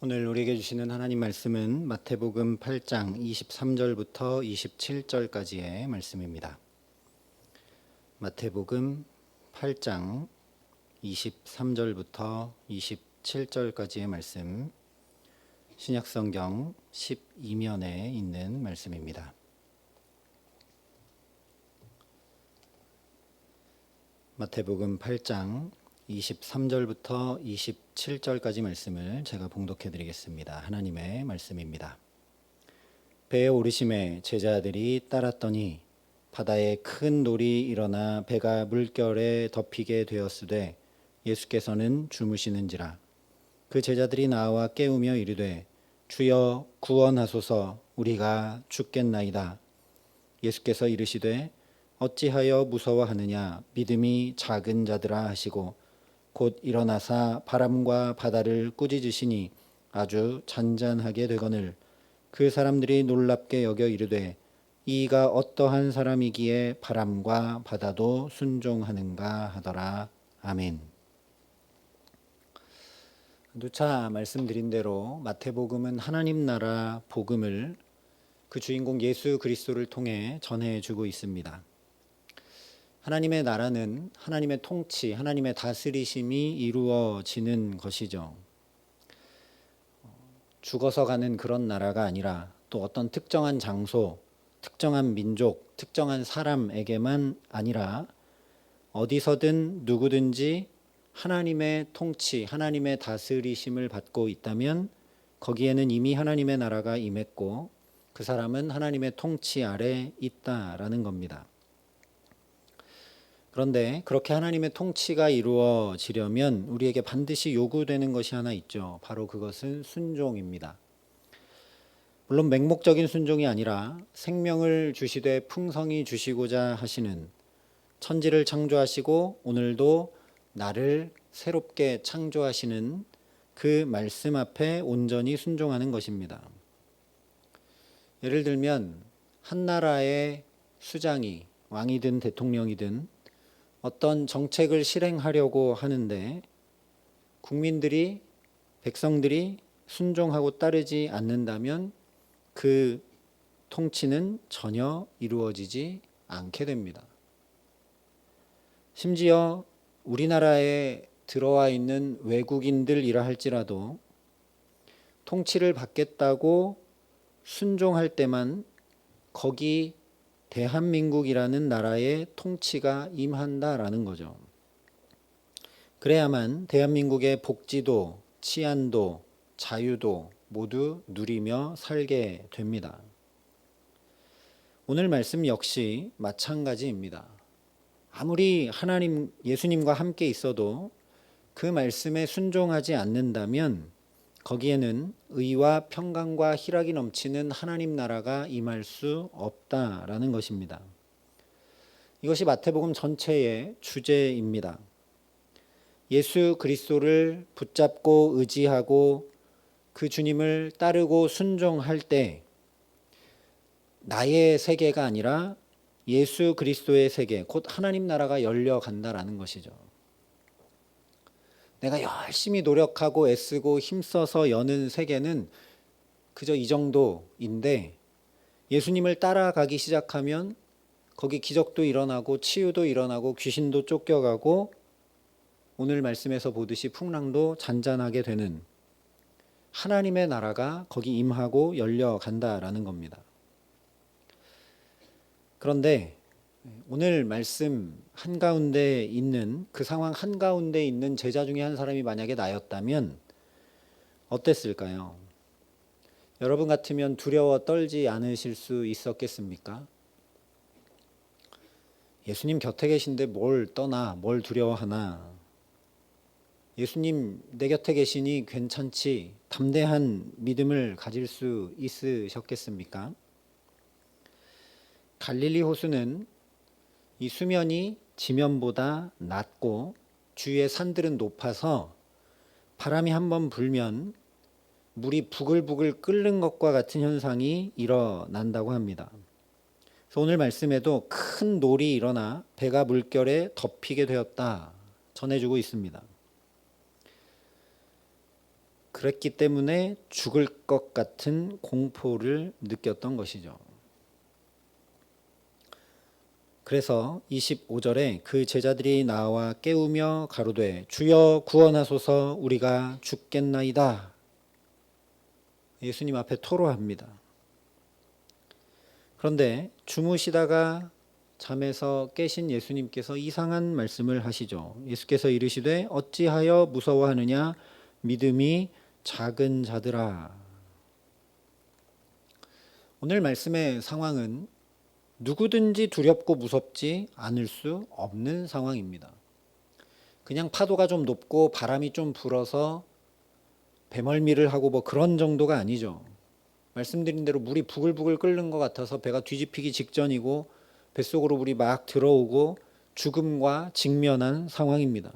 오늘 우리에게 주시는 하나님 말씀은 마태복음 8장 23절부터 27절까지의 말씀입니다. 마태복음 8장 23절부터 27절까지의 말씀, 신약성경 12면에 있는 말씀입니다. 마태복음 8장 23절부터 27절까지 말씀을 제가 봉독해 드리겠습니다. 하나님의 말씀입니다. 배에 오르심에 제자들이 따랐더니 바다에 큰 놀이 일어나 배가 물결에 덮이게 되었으되 예수께서는 주무시는지라. 그 제자들이 나와 깨우며 이르되 주여 구원하소서, 우리가 죽겠나이다. 예수께서 이르시되 어찌하여 무서워하느냐, 믿음이 작은 자들아 하시고 곧 일어나사 바람과 바다를 꾸짖으시니 아주 잔잔하게 되거늘 그 사람들이 놀랍게 여겨 이르되 이가 어떠한 사람이기에 바람과 바다도 순종하는가 하더라. 아멘. 누차 말씀드린 대로 마태복음은 하나님 나라 복음을 그 주인공 예수 그리스도를 통해 전해주고 있습니다. 하나님의 나라는 하나님의 통치, 하나님의 다스리심이 이루어지는 것이죠. 죽어서 가는 그런 나라가 아니라 또 어떤 특정한 장소, 특정한 민족, 특정한 사람에게만 아니라 어디서든 누구든지 하나님의 통치, 하나님의 다스리심을 받고 있다면 거기에는 이미 하나님의 나라가 임했고 그 사람은 하나님의 통치 아래 있다라는 겁니다. 그런데 그렇게 하나님의 통치가 이루어지려면 우리에게 반드시 요구되는 것이 하나 있죠. 바로 그것은 순종입니다. 물론 맹목적인 순종이 아니라 생명을 주시되 풍성히 주시고자 하시는, 천지를 창조하시고 오늘도 나를 새롭게 창조하시는 그 말씀 앞에 온전히 순종하는 것입니다. 예를 들면 한 나라의 수장이, 왕이든 대통령이든 어떤 정책을 실행하려고 하는데 국민들이, 백성들이 순종하고 따르지 않는다면 그 통치는 전혀 이루어지지 않게 됩니다. 심지어 우리나라에 들어와 있는 외국인들이라 할지라도 통치를 받겠다고 순종할 때만 거기 대한민국이라는 나라의 통치가 임한다라는 거죠. 그래야만 대한민국의 복지도, 치안도, 자유도 모두 누리며 살게 됩니다. 오늘 말씀 역시 마찬가지입니다. 아무리 하나님, 예수님과 함께 있어도 그 말씀에 순종하지 않는다면 거기에는 의와 평강과 희락이 넘치는 하나님 나라가 임할 수 없다라는 것입니다. 이것이 마태복음 전체의 주제입니다. 예수 그리스도를 붙잡고 의지하고 그 주님을 따르고 순종할 때 나의 세계가 아니라 예수 그리스도의 세계, 곧 하나님 나라가 열려간다라는 것이죠. 내가 열심히 노력하고 애쓰고 힘써서 여는 세계는 그저 이 정도인데 예수님을 따라가기 시작하면 거기 기적도 일어나고 치유도 일어나고 귀신도 쫓겨가고 오늘 말씀에서 보듯이 풍랑도 잔잔하게 되는 하나님의 나라가 거기 임하고 열려간다라는 겁니다. 그런데 오늘 말씀 한가운데 있는, 그 상황 한가운데 있는 제자 중에 한 사람이 만약에 나였다면 어땠을까요? 여러분 같으면 두려워 떨지 않으실 수 있었겠습니까? 예수님 곁에 계신데 뭘 떠나, 뭘 두려워하나? 예수님 내 곁에 계시니 괜찮지, 담대한 믿음을 가질 수 있으셨겠습니까? 갈릴리 호수는 이 수면이 지면보다 낮고 주위의 산들은 높아서 바람이 한번 불면 물이 부글부글 끓는 것과 같은 현상이 일어난다고 합니다. 그래서 오늘 말씀에도 큰 놀이 일어나 배가 물결에 덮이게 되었다 전해주고 있습니다. 그랬기 때문에 죽을 것 같은 공포를 느꼈던 것이죠. 그래서 25절에 그 제자들이 나와 깨우며 가로되 주여 구원하소서 우리가 죽겠나이다. 예수님 앞에 토로합니다. 그런데 주무시다가 잠에서 깨신 예수님께서 이상한 말씀을 하시죠. 예수께서 이르시되 어찌하여 무서워하느냐 믿음이 작은 자들아. 오늘 말씀의 상황은 누구든지 두렵고 무섭지 않을 수 없는 상황입니다. 그냥 파도가 좀 높고 바람이 좀 불어서 배멀미를 하고 뭐 그런 정도가 아니죠. 말씀드린 대로 물이 부글부글 끓는 것 같아서 배가 뒤집히기 직전이고 뱃속으로 물이 막 들어오고 죽음과 직면한 상황입니다.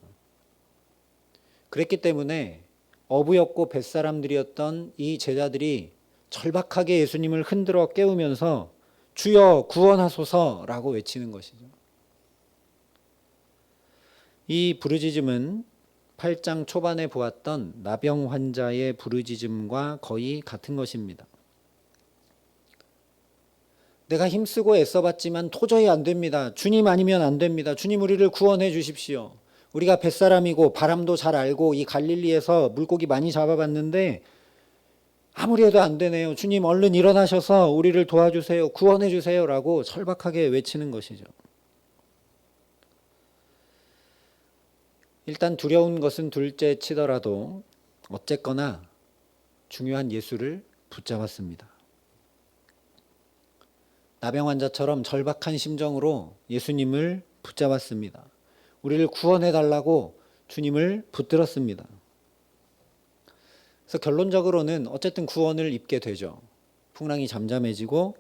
그랬기 때문에 어부였고 뱃사람들이었던 이 제자들이 절박하게 예수님을 흔들어 깨우면서 주여 구원하소서라고 외치는 것이죠. 이 부르짖음은 8장 초반에 보았던 나병 환자의 부르짖음과 거의 같은 것입니다. 내가 힘쓰고 애써봤지만 도저히 안 됩니다. 주님 아니면 안 됩니다. 주님 우리를 구원해 주십시오. 우리가 뱃사람이고 바람도 잘 알고 이 갈릴리에서 물고기 많이 잡아봤는데 아무리 해도 안 되네요. 주님 얼른 일어나셔서 우리를 도와주세요. 구원해 주세요. 라고 절박하게 외치는 것이죠. 일단 두려운 것은 둘째 치더라도 어쨌거나 중요한 예수를 붙잡았습니다. 나병 환자처럼 절박한 심정으로 예수님을 붙잡았습니다. 우리를 구원해 달라고 주님을 붙들었습니다. 그래서 결론적으로는 어쨌든 구원을 입게 되죠. 풍랑이 잠잠해지고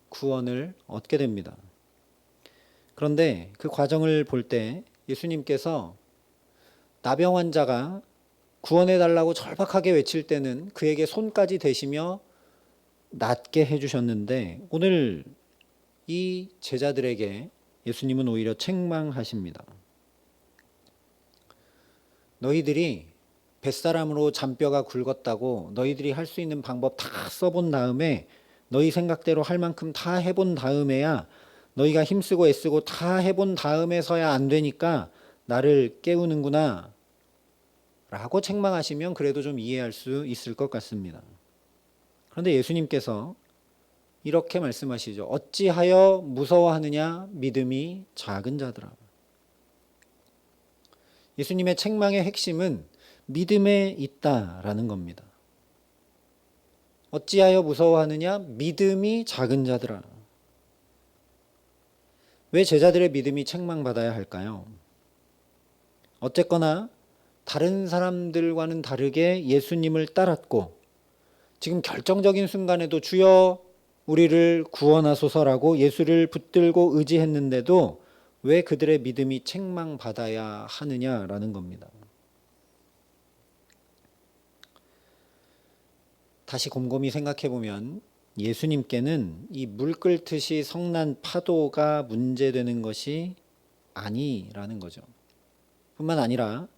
구원을 얻게 됩니다. 그런데 그 과정을 볼 때 예수님께서 나병 환자가 구원해 달라고 절박하게 외칠 때는 그에게 손까지 대시며 낫게 해주셨는데 오늘 이 제자들에게 예수님은 오히려 책망하십니다. 너희들이 뱃사람으로 잔뼈가 굵었다고 너희들이 할 수 있는 방법 다 써본 다음에 너희 생각대로 할 만큼 다 해본 다음에야 너희가 힘쓰고 애쓰고 다 해본 다음에서야 안 되니까 나를 깨우는구나 라고 책망하시면 그래도 좀 이해할 수 있을 것 같습니다. 그런데 예수님께서 이렇게 말씀하시죠. 어찌하여 무서워하느냐 믿음이 작은 자들아. 예수님의 책망의 핵심은 믿음에 있다라는 겁니다. 어찌하여 무서워하느냐 믿음이 작은 자들아. 왜 제자들의 믿음이 책망받아야 할까요? 어쨌거나 다른 사람들과는 다르게 예수님을 따랐고 지금 결정적인 순간에도 주여 우리를 구원하소서라고 예수를 붙들고 의지했는데도 왜 그들의 믿음이 책망받아야 하느냐라는 겁니다. 다시 곰곰이 생각해 보면 예수님께는 이 물 끓듯이 성난 파도가 문제되는 것이 아니라는 거죠. 뿐만 아니라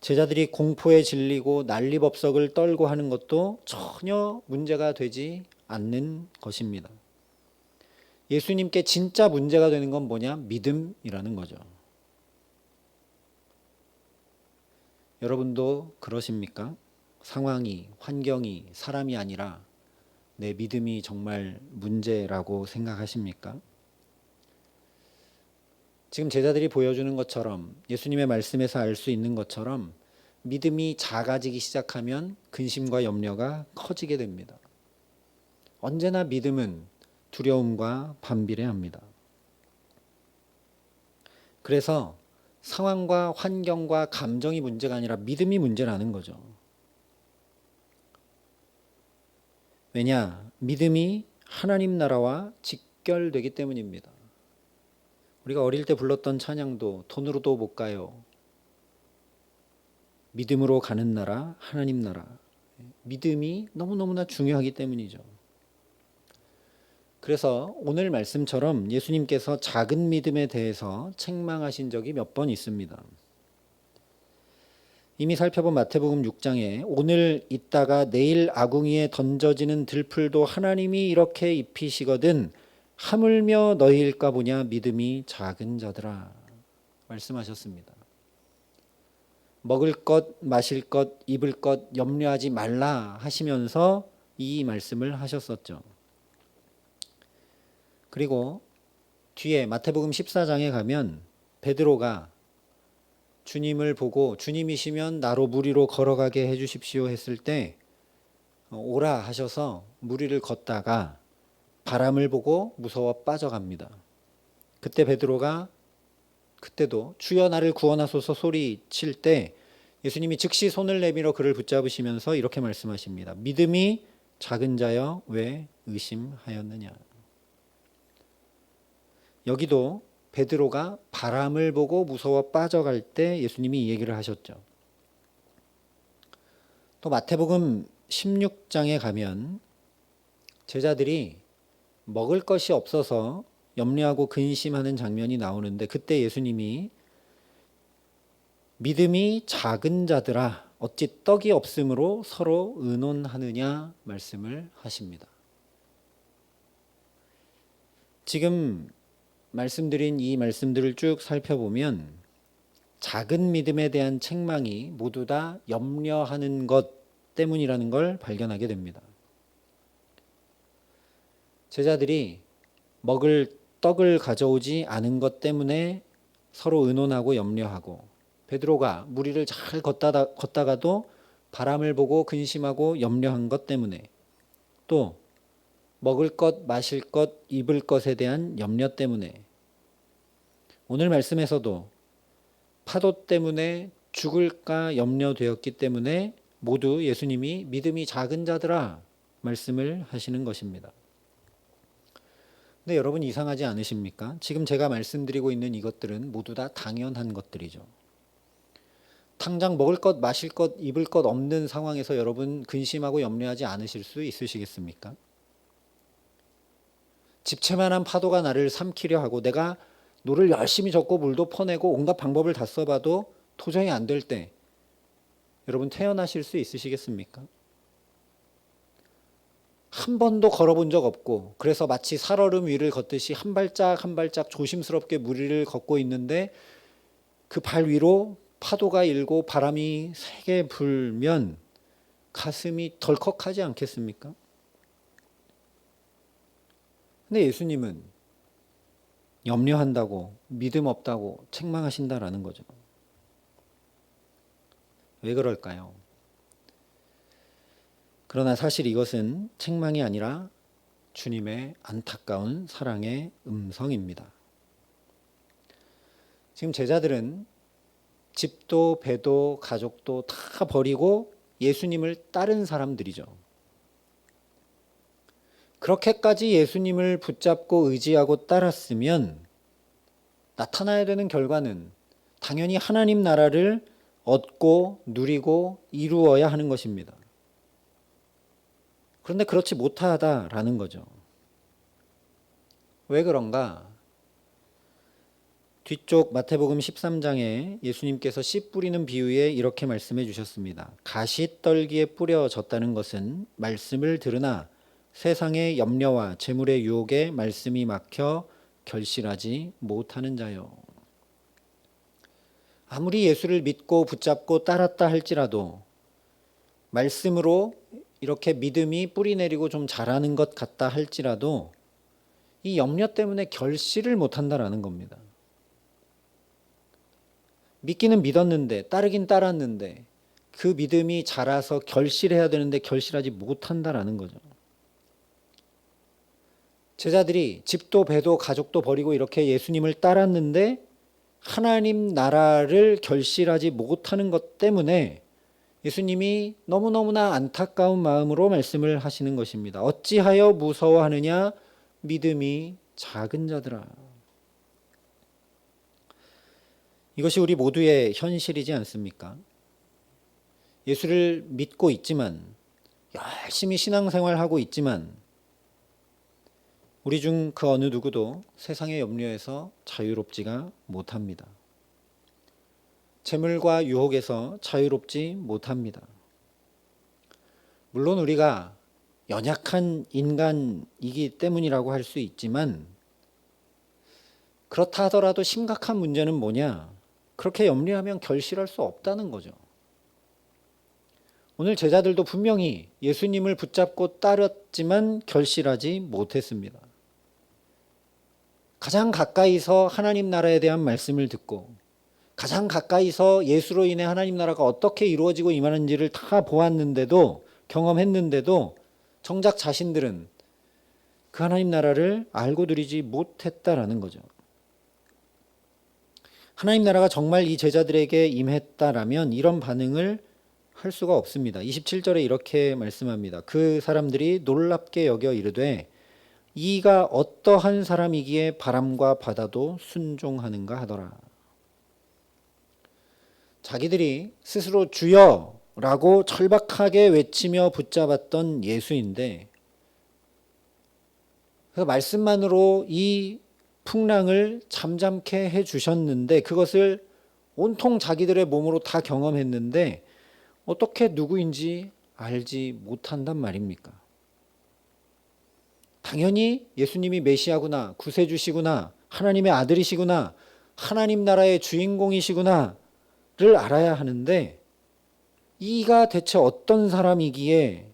제자들이 공포에 질리고 난리법석을 떨고 하는 것도 전혀 문제가 되지 않는 것입니다. 예수님께 진짜 문제가 되는 건 뭐냐? 믿음이라는 거죠. 여러분도 그러십니까? 상황이, 환경이, 사람이 아니라 내 믿음이 정말 문제라고 생각하십니까? 지금 제자들이 보여주는 것처럼 예수님의 말씀에서 알 수 있는 것처럼 믿음이 작아지기 시작하면 근심과 염려가 커지게 됩니다. 언제나 믿음은 두려움과 반비례합니다. 그래서 상황과 환경과 감정이 문제가 아니라 믿음이 문제라는 거죠. 왜냐? 믿음이 하나님 나라와 직결되기 때문입니다. 우리가 어릴 때 불렀던 찬양도 돈으로도 못 가요. 믿음으로 가는 나라, 하나님 나라. 믿음이 너무너무나 중요하기 때문이죠. 그래서 오늘 말씀처럼 예수님께서 작은 믿음에 대해서 책망하신 적이 몇 번 있습니다. 이미 살펴본 마태복음 6장에 오늘 있다가 내일 아궁이에 던져지는 들풀도 하나님이 이렇게 입히시거든 하물며 너희일까 보냐 믿음이 작은 자들아 말씀하셨습니다. 먹을 것, 마실 것, 입을 것 염려하지 말라 하시면서 이 말씀을 하셨었죠. 그리고 뒤에 마태복음 14장에 가면 베드로가 주님을 보고 주님이시면 나로 물 위로 걸어가게 해주십시오 했을 때 오라 하셔서 물 위를 걷다가 바람을 보고 무서워 빠져갑니다. 그때 베드로가 그때도 주여 나를 구원하소서 소리칠 때 예수님이 즉시 손을 내밀어 그를 붙잡으시면서 이렇게 말씀하십니다. 믿음이 작은 자여 왜 의심하였느냐. 여기도 베드로가 바람을 보고 무서워 빠져갈 때 예수님이 이 얘기를 하셨죠. 또 마태복음 16장에 가면 제자들이 먹을 것이 없어서 염려하고 근심하는 장면이 나오는데 그때 예수님이 믿음이 작은 자들아 어찌 떡이 없으므로 서로 의논하느냐 말씀을 하십니다. 지금 말씀드린 이 말씀들을 쭉 살펴보면 작은 믿음에 대한 책망이 모두 다 염려하는 것 때문이라는 걸 발견하게 됩니다. 제자들이 먹을 떡을 가져오지 않은 것 때문에 서로 의논하고 염려하고 베드로가 물 위를 잘 걷다가도 바람을 보고 근심하고 염려한 것 때문에 또 먹을 것, 마실 것, 입을 것에 대한 염려 때문에 오늘 말씀에서도 파도 때문에 죽을까 염려되었기 때문에 모두 예수님이 믿음이 작은 자들아 말씀을 하시는 것입니다. 근데 여러분 이상하지 않으십니까? 지금 제가 말씀드리고 있는 이것들은 모두 다 당연한 것들이죠. 당장 먹을 것, 마실 것, 입을 것 없는 상황에서 여러분 근심하고 염려하지 않으실 수 있으시겠습니까? 집채만한 파도가 나를 삼키려 하고 내가 노를 열심히 젓고 물도 퍼내고 온갖 방법을 다 써봐도 도저히 안 될 때 여러분 태어나실 수 있으시겠습니까? 한 번도 걸어본 적 없고 그래서 마치 살얼음 위를 걷듯이 한 발짝 한 발짝 조심스럽게 물 위를 걷고 있는데 그 발 위로 파도가 일고 바람이 세게 불면 가슴이 덜컥하지 않겠습니까? 근데 예수님은 염려한다고 믿음 없다고 책망하신다라는 거죠. 왜 그럴까요? 그러나 사실 이것은 책망이 아니라 주님의 안타까운 사랑의 음성입니다. 지금 제자들은 집도 배도 가족도 다 버리고 예수님을 따른 사람들이죠. 그렇게까지 예수님을 붙잡고 의지하고 따랐으면 나타나야 되는 결과는 당연히 하나님 나라를 얻고 누리고 이루어야 하는 것입니다. 그런데 그렇지 못하다라는 거죠. 왜 그런가? 뒤쪽 마태복음 13장에 예수님께서 씨 뿌리는 비유에 이렇게 말씀해 주셨습니다. 가시떨기에 뿌려졌다는 것은 말씀을 들으나 세상의 염려와 재물의 유혹에 말씀이 막혀 결실하지 못하는 자요. 아무리 예수를 믿고 붙잡고 따랐다 할지라도 말씀으로 이렇게 믿음이 뿌리 내리고 좀 자라는 것 같다 할지라도 이 염려 때문에 결실을 못한다라는 겁니다. 믿기는 믿었는데 따르긴 따랐는데 그 믿음이 자라서 결실해야 되는데 결실하지 못한다라는 거죠. 제자들이 집도 배도 가족도 버리고 이렇게 예수님을 따랐는데 하나님 나라를 결실하지 못하는 것 때문에 예수님이 너무너무나 안타까운 마음으로 말씀을 하시는 것입니다. 어찌하여 무서워하느냐 믿음이 작은 자들아. 이것이 우리 모두의 현실이지 않습니까? 예수를 믿고 있지만 열심히 신앙생활하고 있지만 우리 중 그 어느 누구도 세상의 염려에서 자유롭지가 못합니다. 재물과 유혹에서 자유롭지 못합니다. 물론 우리가 연약한 인간이기 때문이라고 할 수 있지만 그렇다 하더라도 심각한 문제는 뭐냐? 그렇게 염려하면 결실할 수 없다는 거죠. 오늘 제자들도 분명히 예수님을 붙잡고 따랐지만 결실하지 못했습니다. 가장 가까이서 하나님 나라에 대한 말씀을 듣고 가장 가까이서 예수로 인해 하나님 나라가 어떻게 이루어지고 임하는지를 다 보았는데도 경험했는데도 정작 자신들은 그 하나님 나라를 알고 누리지 못했다라는 거죠. 하나님 나라가 정말 이 제자들에게 임했다라면 이런 반응을 할 수가 없습니다. 27절에 이렇게 말씀합니다. 그 사람들이 놀랍게 여겨 이르되 이가 어떠한 사람이기에 바람과 바다도 순종하는가 하더라. 자기들이 스스로 주여라고 절박하게 외치며 붙잡았던 예수인데 그 말씀만으로 이 풍랑을 잠잠케 해주셨는데 그것을 온통 자기들의 몸으로 다 경험했는데 어떻게 누구인지 알지 못한단 말입니까? 당연히 예수님이 메시아구나, 구세주시구나, 하나님의 아들이시구나, 하나님 나라의 주인공이시구나를 알아야 하는데 이가 대체 어떤 사람이기에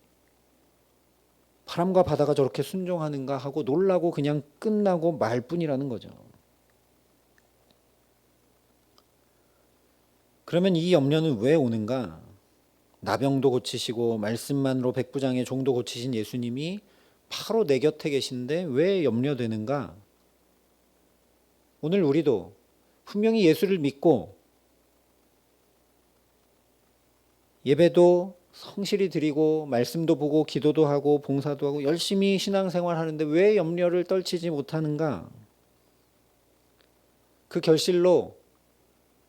바람과 바다가 저렇게 순종하는가 하고 놀라고 그냥 끝나고 말 뿐이라는 거죠. 그러면 이 염려는 왜 오는가? 나병도 고치시고 말씀만으로 백부장의 종도 고치신 예수님이 바로 내 곁에 계신데 왜 염려되는가? 오늘 우리도 분명히 예수를 믿고 예배도 성실히 드리고 말씀도 보고 기도도 하고 봉사도 하고 열심히 신앙생활 하는데 왜 염려를 떨치지 못하는가? 그 결실로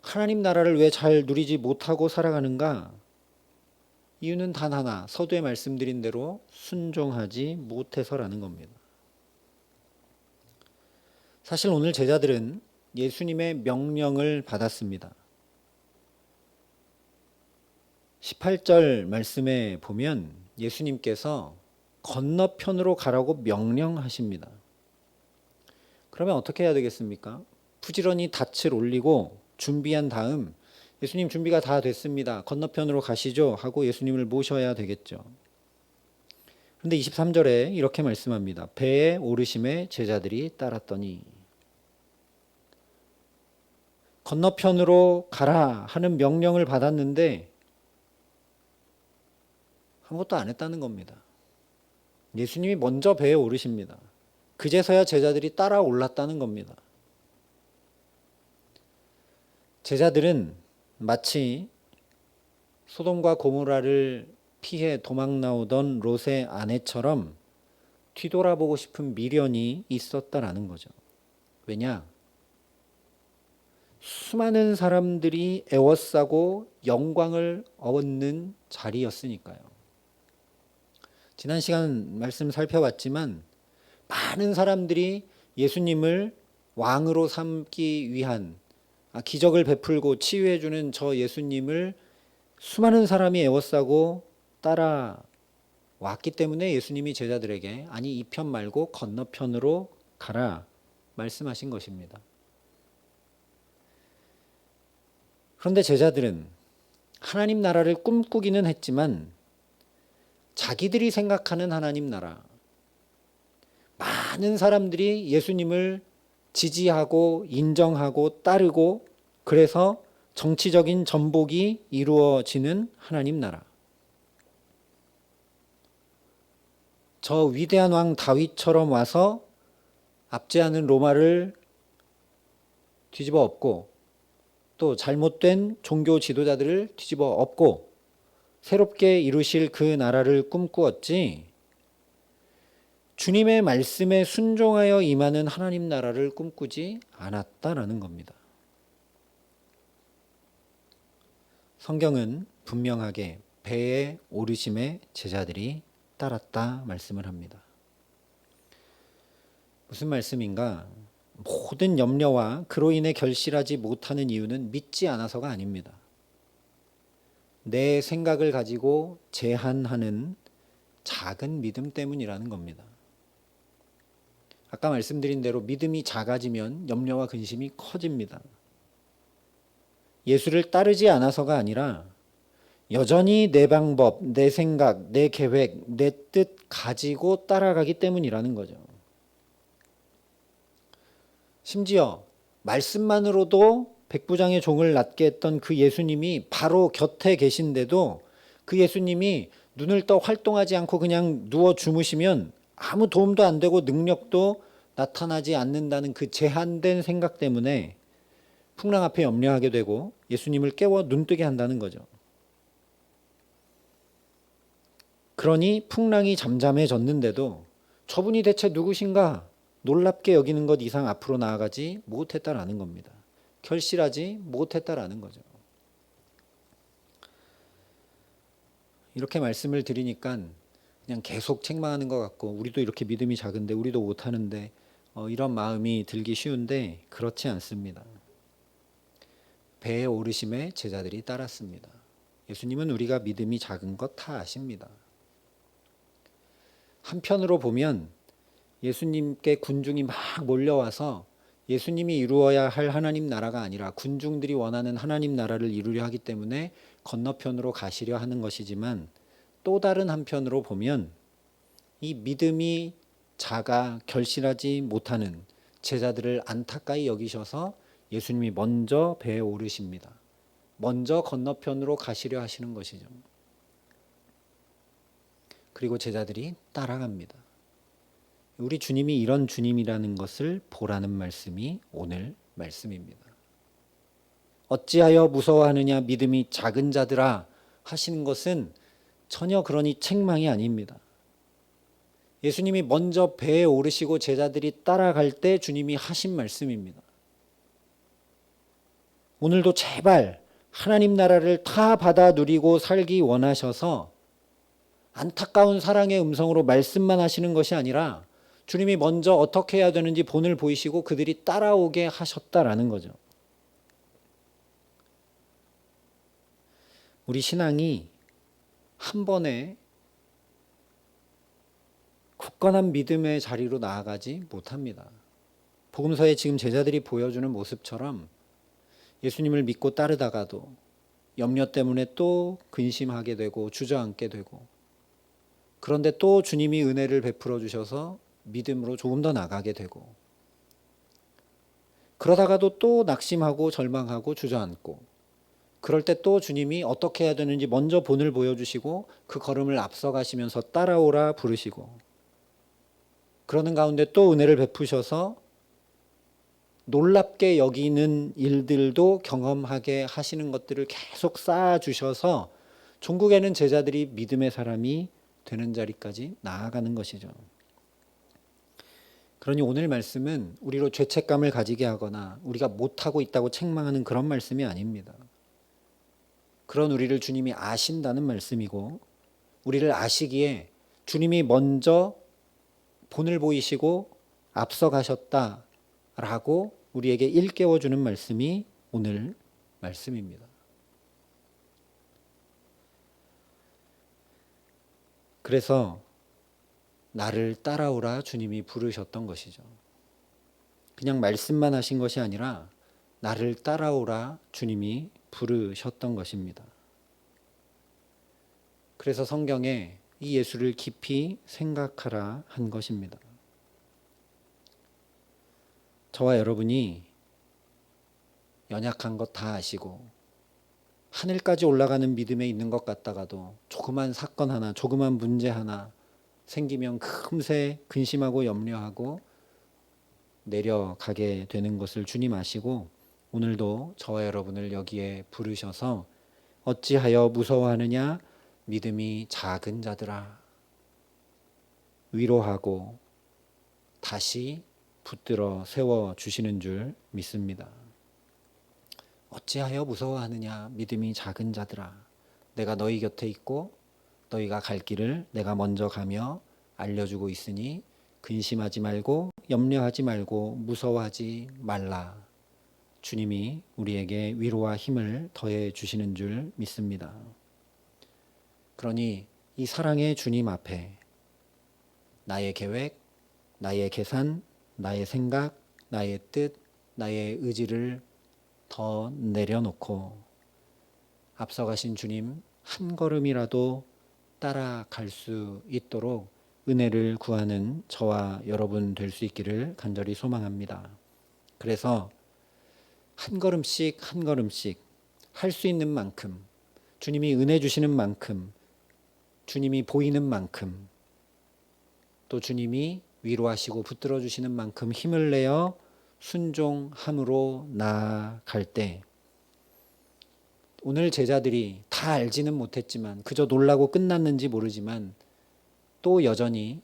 하나님 나라를 왜 잘 누리지 못하고 살아가는가? 이유는 단 하나, 서두에 말씀드린 대로 순종하지 못해서라는 겁니다. 사실 오늘 제자들은 예수님의 명령을 받았습니다. 18절 말씀에 보면 예수님께서 건너편으로 가라고 명령하십니다. 그러면 어떻게 해야 되겠습니까? 부지런히 닻을 올리고 준비한 다음 예수님 준비가 다 됐습니다. 건너편으로 가시죠 하고 예수님을 모셔야 되겠죠. 그런데 23절에 이렇게 말씀합니다. 배에 오르심에 제자들이 따랐더니 건너편으로 가라 하는 명령을 받았는데 아무것도 안 했다는 겁니다. 예수님이 먼저 배에 오르십니다. 그제서야 제자들이 따라 올랐다는 겁니다. 제자들은 마치 소돔과 고모라를 피해 도망 나오던 롯의 아내처럼 뒤돌아보고 싶은 미련이 있었다라는 거죠. 왜냐? 수많은 사람들이 애워싸고 영광을 얻는 자리였으니까요. 지난 시간 말씀 살펴봤지만 많은 사람들이 예수님을 왕으로 삼기 위한 기적을 베풀고 치유해주는 저 예수님을 수많은 사람이 애워싸고 따라왔기 때문에 예수님이 제자들에게 아니 이 편 말고 건너편으로 가라 말씀하신 것입니다. 그런데 제자들은 하나님 나라를 꿈꾸기는 했지만 자기들이 생각하는 하나님 나라, 많은 사람들이 예수님을 지지하고 인정하고 따르고 그래서 정치적인 전복이 이루어지는 하나님 나라. 저 위대한 왕 다윗처럼 와서 압제하는 로마를 뒤집어 엎고 또 잘못된 종교 지도자들을 뒤집어 엎고 새롭게 이루실 그 나라를 꿈꾸었지 주님의 말씀에 순종하여 임하는 하나님 나라를 꿈꾸지 않았다라는 겁니다. 성경은 분명하게 배에 오르심에 제자들이 따랐다 말씀을 합니다. 무슨 말씀인가? 모든 염려와 그로 인해 결실하지 못하는 이유는 믿지 않아서가 아닙니다. 내 생각을 가지고 제한하는 작은 믿음 때문이라는 겁니다. 아까 말씀드린 대로 믿음이 작아지면 염려와 근심이 커집니다. 예수를 따르지 않아서가 아니라 여전히 내 방법, 내 생각, 내 계획, 내 뜻 가지고 따라가기 때문이라는 거죠. 심지어 말씀만으로도 백부장의 종을 낫게 했던 그 예수님이 바로 곁에 계신데도 그 예수님이 눈을 떠 활동하지 않고 그냥 누워 주무시면 아무 도움도 안 되고 능력도 나타나지 않는다는 그 제한된 생각 때문에 풍랑 앞에 염려하게 되고 예수님을 깨워 눈뜨게 한다는 거죠. 그러니 풍랑이 잠잠해졌는데도 저분이 대체 누구신가 놀랍게 여기는 것 이상 앞으로 나아가지 못했다라는 겁니다. 결실하지 못했다라는 거죠. 이렇게 말씀을 드리니까 그냥 계속 책망하는 것 같고 우리도 이렇게 믿음이 작은데 우리도 못하는데 이런 마음이 들기 쉬운데 그렇지 않습니다. 배에 오르심에 제자들이 따랐습니다. 예수님은 우리가 믿음이 작은 것 다 아십니다. 한편으로 보면 예수님께 군중이 막 몰려와서 예수님이 이루어야 할 하나님 나라가 아니라 군중들이 원하는 하나님 나라를 이루려 하기 때문에 건너편으로 가시려 하는 것이지만 또 다른 한편으로 보면 이 믿음이 작아 결실하지 못하는 제자들을 안타까이 여기셔서 예수님이 먼저 배에 오르십니다. 먼저 건너편으로 가시려 하시는 것이죠. 그리고 제자들이 따라갑니다. 우리 주님이 이런 주님이라는 것을 보라는 말씀이 오늘 말씀입니다. 어찌하여 무서워하느냐 믿음이 작은 자들아 하시는 것은 전혀 그러니 책망이 아닙니다. 예수님이 먼저 배에 오르시고 제자들이 따라갈 때 주님이 하신 말씀입니다. 오늘도 제발 하나님 나라를 다 받아 누리고 살기 원하셔서 안타까운 사랑의 음성으로 말씀만 하시는 것이 아니라 주님이 먼저 어떻게 해야 되는지 본을 보이시고 그들이 따라오게 하셨다라는 거죠. 우리 신앙이 한 번에 굳건한 믿음의 자리로 나아가지 못합니다. 복음서에 지금 제자들이 보여주는 모습처럼 예수님을 믿고 따르다가도 염려 때문에 또 근심하게 되고 주저앉게 되고 그런데 또 주님이 은혜를 베풀어 주셔서 믿음으로 조금 더 나가게 되고 그러다가도 또 낙심하고 절망하고 주저앉고 그럴 때 또 주님이 어떻게 해야 되는지 먼저 본을 보여주시고 그 걸음을 앞서가시면서 따라오라 부르시고 그러는 가운데 또 은혜를 베푸셔서 놀랍게 여기는 일들도 경험하게 하시는 것들을 계속 쌓아주셔서 종국에는 제자들이 믿음의 사람이 되는 자리까지 나아가는 것이죠. 그러니 오늘 말씀은 우리로 죄책감을 가지게 하거나 우리가 못하고 있다고 책망하는 그런 말씀이 아닙니다. 그런 우리를 주님이 아신다는 말씀이고 우리를 아시기에 주님이 먼저 본을 보이시고 앞서가셨다라고 우리에게 일깨워주는 말씀이 오늘 말씀입니다. 그래서 나를 따라오라 주님이 부르셨던 것이죠. 그냥 말씀만 하신 것이 아니라 나를 따라오라 주님이 부르셨던 것입니다. 그래서 성경에 이 예수를 깊이 생각하라 한 것입니다. 저와 여러분이 연약한 것 다 아시고 하늘까지 올라가는 믿음에 있는 것 같다가도 조그만 사건 하나, 조그만 문제 하나 생기면 금세 근심하고 염려하고 내려가게 되는 것을 주님 아시고 오늘도 저와 여러분을 여기에 부르셔서 어찌하여 무서워하느냐 믿음이 작은 자들아 위로하고 다시 붙들어 세워주시는 줄 믿습니다. 어찌하여 무서워하느냐 믿음이 작은 자들아 내가 너희 곁에 있고 너희가 갈 길을 내가 먼저 가며 알려주고 있으니 근심하지 말고 염려하지 말고 무서워하지 말라. 주님이 우리에게 위로와 힘을 더해 주시는 줄 믿습니다. 그러니 이 사랑의 주님 앞에 나의 계획, 나의 계산, 나의 생각, 나의 뜻, 나의 의지를 더 내려놓고 앞서가신 주님 한 걸음이라도 따라갈 수 있도록 은혜를 구하는 저와 여러분 될 수 있기를 간절히 소망합니다. 그래서 한 걸음씩 한 걸음씩 할 수 있는 만큼, 주님이 은혜 주시는 만큼, 주님이 보이는 만큼, 또 주님이 위로하시고 붙들어 주시는 만큼 힘을 내어 순종함으로 나아갈 때, 오늘 제자들이 다 알지는 못했지만 그저 놀라고 끝났는지 모르지만 또 여전히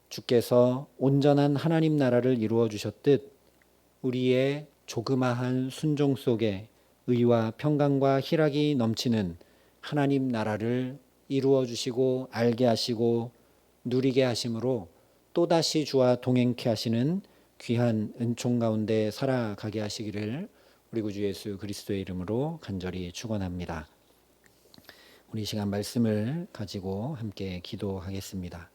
주께서 온전한 하나님 나라를 이루어 주셨듯 우리의 조그마한 순종 속에 의와 평강과 희락이 넘치는 하나님 나라를 이루어 주시고 알게 하시고 누리게 하심으로 또다시 주와 동행케 하시는 귀한 은총 가운데 살아가게 하시기를 우리 구주 예수 그리스도의 이름으로 간절히 축원합니다. 우리 시간 말씀을 가지고 함께 기도하겠습니다.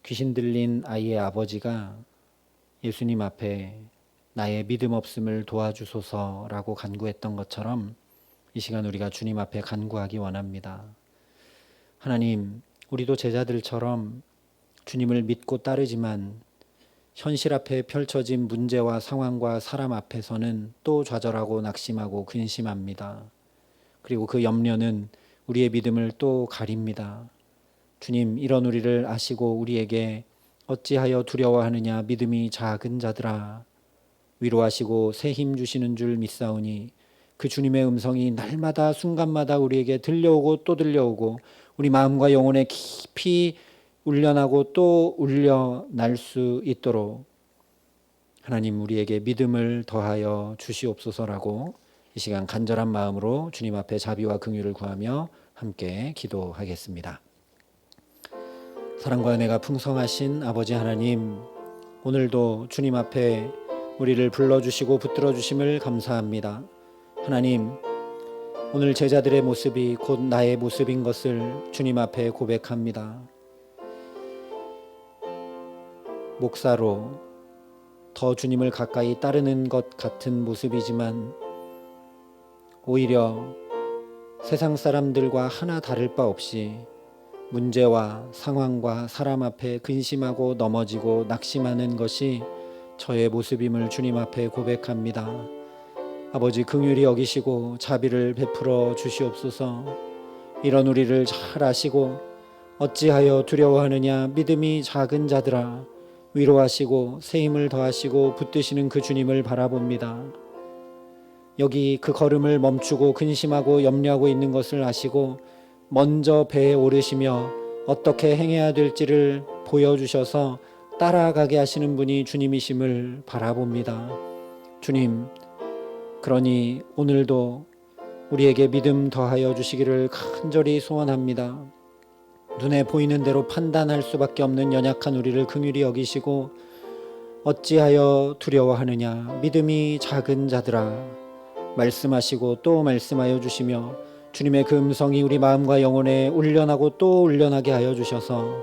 귀신 들린 아이의 아버지가 예수님 앞에 나의 믿음 없음을 도와주소서라고 간구했던 것처럼 이 시간 우리가 주님 앞에 간구하기 원합니다. 하나님, 우리도 제자들처럼 주님을 믿고 따르지만 현실 앞에 펼쳐진 문제와 상황과 사람 앞에서는 또 좌절하고 낙심하고 근심합니다. 그리고 그 염려는 우리의 믿음을 또 가립니다. 주님, 이런 우리를 아시고 우리에게 어찌하여 두려워하느냐 믿음이 작은 자들아, 위로하시고 새 힘 주시는 줄 믿사오니 그 주님의 음성이 날마다 순간마다 우리에게 들려오고 또 들려오고 우리 마음과 영혼에 깊이 울려나고 또 울려날 수 있도록 하나님 우리에게 믿음을 더하여 주시옵소서라고 이 시간 간절한 마음으로 주님 앞에 자비와 긍휼을 구하며 함께 기도하겠습니다. 사랑과 은혜가 풍성하신 아버지 하나님, 오늘도 주님 앞에 우리를 불러주시고 붙들어주심을 감사합니다. 하나님, 오늘 제자들의 모습이 곧 나의 모습인 것을 주님 앞에 고백합니다. 목사로 더 주님을 가까이 따르는 것 같은 모습이지만 오히려 세상 사람들과 하나 다를 바 없이 문제와 상황과 사람 앞에 근심하고 넘어지고 낙심하는 것이 저의 모습임을 주님 앞에 고백합니다. 아버지, 긍휼히 여기시고 자비를 베풀어 주시옵소서. 이런 우리를 잘 아시고 어찌하여 두려워하느냐 믿음이 작은 자들아, 위로하시고 새 힘을 더하시고 붙드시는 그 주님을 바라봅니다. 여기 그 걸음을 멈추고 근심하고 염려하고 있는 것을 아시고 먼저 배에 오르시며 어떻게 행해야 될지를 보여주셔서 따라가게 하시는 분이 주님이심을 바라봅니다. 주님, 그러니 오늘도 우리에게 믿음 더하여 주시기를 간절히 소원합니다. 눈에 보이는 대로 판단할 수밖에 없는 연약한 우리를 긍휼히 여기시고 어찌하여 두려워하느냐 믿음이 작은 자들아 말씀하시고 또 말씀하여 주시며 주님의 그 음성이 우리 마음과 영혼에 울려나고 또 울려나게 하여 주셔서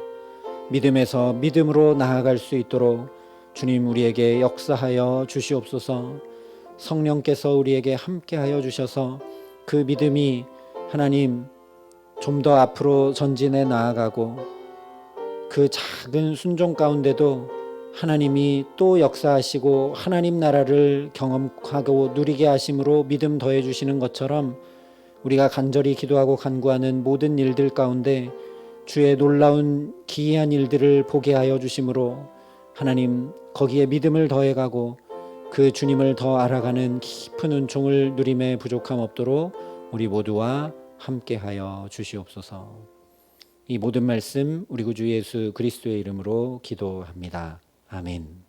믿음에서 믿음으로 나아갈 수 있도록 주님 우리에게 역사하여 주시옵소서. 성령께서 우리에게 함께하여 주셔서 그 믿음이 하나님 좀 더 앞으로 전진해 나아가고 그 작은 순종 가운데도 하나님이 또 역사하시고 하나님 나라를 경험하고 누리게 하심으로 믿음 더해 주시는 것처럼 우리가 간절히 기도하고 간구하는 모든 일들 가운데 주의 놀라운 기이한 일들을 보게 하여 주심으로 하나님 거기에 믿음을 더해가고 그 주님을 더 알아가는 깊은 은총을 누림에 부족함 없도록 우리 모두와 함께하여 주시옵소서. 이 모든 말씀 우리 구주 예수 그리스도의 이름으로 기도합니다. 아멘.